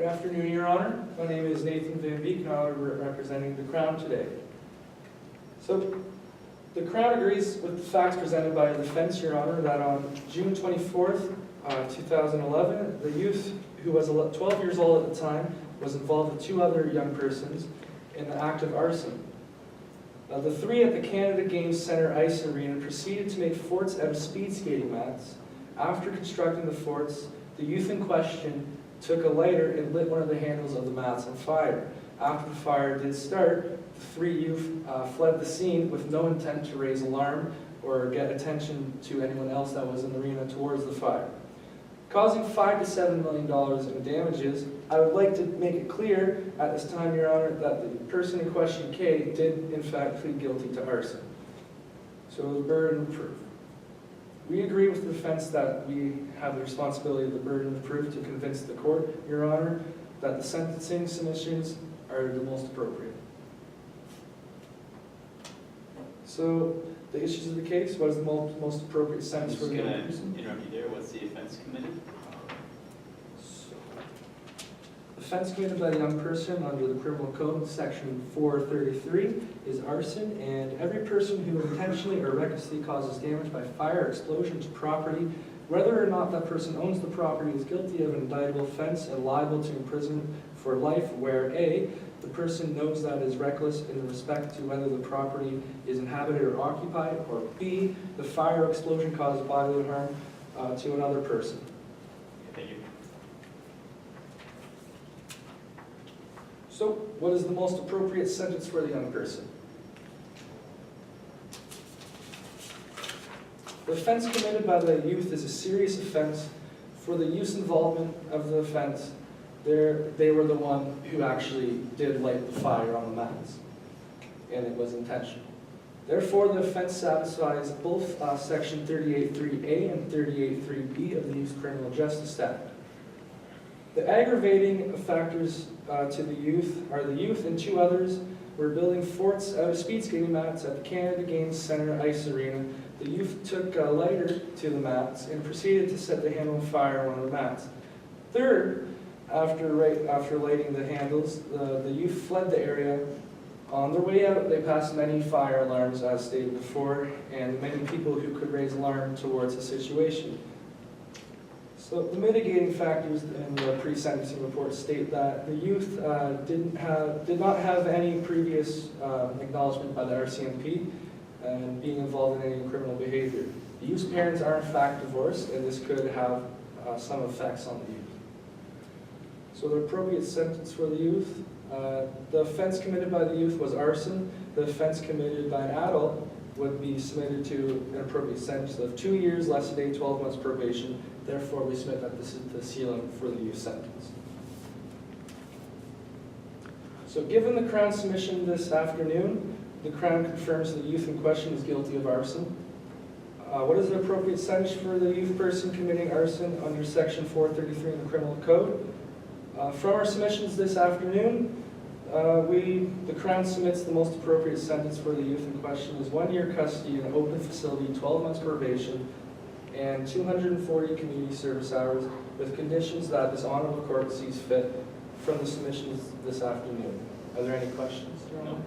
Good afternoon, Your Honor. My name is Nathan Van Beek, and I'll be representing the Crown today. So, the Crown agrees with the facts presented by the defense, Your Honor, that on June 24th, 2011, the youth, who was 12 years old at the time, was involved with two other young persons in the act of arson. The three at the Canada Games Centre Ice Arena proceeded to make forts out of speed skating mats. After constructing the forts, the youth in question took a lighter and lit one of the handles of the mats on fire. After the fire did start, the three youth fled the scene with no intent to raise alarm or get attention to anyone else that was in the arena towards the fire. Causing $5 to $7 million in damages, I would like to make it clear at this time, Your Honor, that the person in question, K, did in fact plead guilty to arson. So it was burden of proof. We agree with the defense that we have the responsibility of the burden of proof to convince the court, Your Honor, that the sentencing submissions are the most appropriate. So, the issues of the case, what is the most appropriate sentence for the young person? Interrupt you there. What's the offense committed? The offense committed by the young person under the Criminal Code, Section 433, is arson, and every person who intentionally or recklessly causes damage by fire or explosion to property, whether or not that person owns the property, is guilty of an indictable offense and liable to imprisonment for life, where A, the person knows that is reckless in respect to whether the property is inhabited or occupied, or B, the fire or explosion caused bodily harm to another person. Thank you. So, what is the most appropriate sentence for the young person? The offense committed by the youth is a serious offense. For the youth's involvement of the offense, they were the one who actually did light the fire on the mats, and it was intentional. Therefore, the offense satisfies both Section 38.3a and 38.3b of the Youth Criminal Justice Act. The aggravating factors to the youth are the youth and two others were building forts out of speed skating mats at the Canada Games Centre Ice Arena. The youth took a lighter to the mats and proceeded to set the handle on fire on one of the mats. Third, after lighting the handles, the youth fled the area. On their way out, they passed many fire alarms, as stated before, and many people who could raise alarm towards the situation. So the mitigating factors in the pre-sentencing report state that the youth did not have any previous acknowledgement by the RCMP and being involved in any criminal behavior. The youth's parents are in fact divorced, and this could have some effects on the youth. So the appropriate sentence for the youth, the offense committed by the youth was arson. The offense committed by an adult would be submitted to an appropriate sentence of 2 years, less a day, 12 months probation. Therefore, we submit that this is the ceiling for the youth sentence. So given the Crown's submission this afternoon, the Crown confirms the youth in question is guilty of arson. What is the appropriate sentence for the youth person committing arson under Section 433 in the Criminal Code? From our submissions this afternoon, the Crown submits the most appropriate sentence for the youth in question is 1 year custody in an open facility, 12 months probation, and 240 community service hours with conditions that this honorable court sees fit from the submissions this afternoon. Are there any questions, Your Honor? No.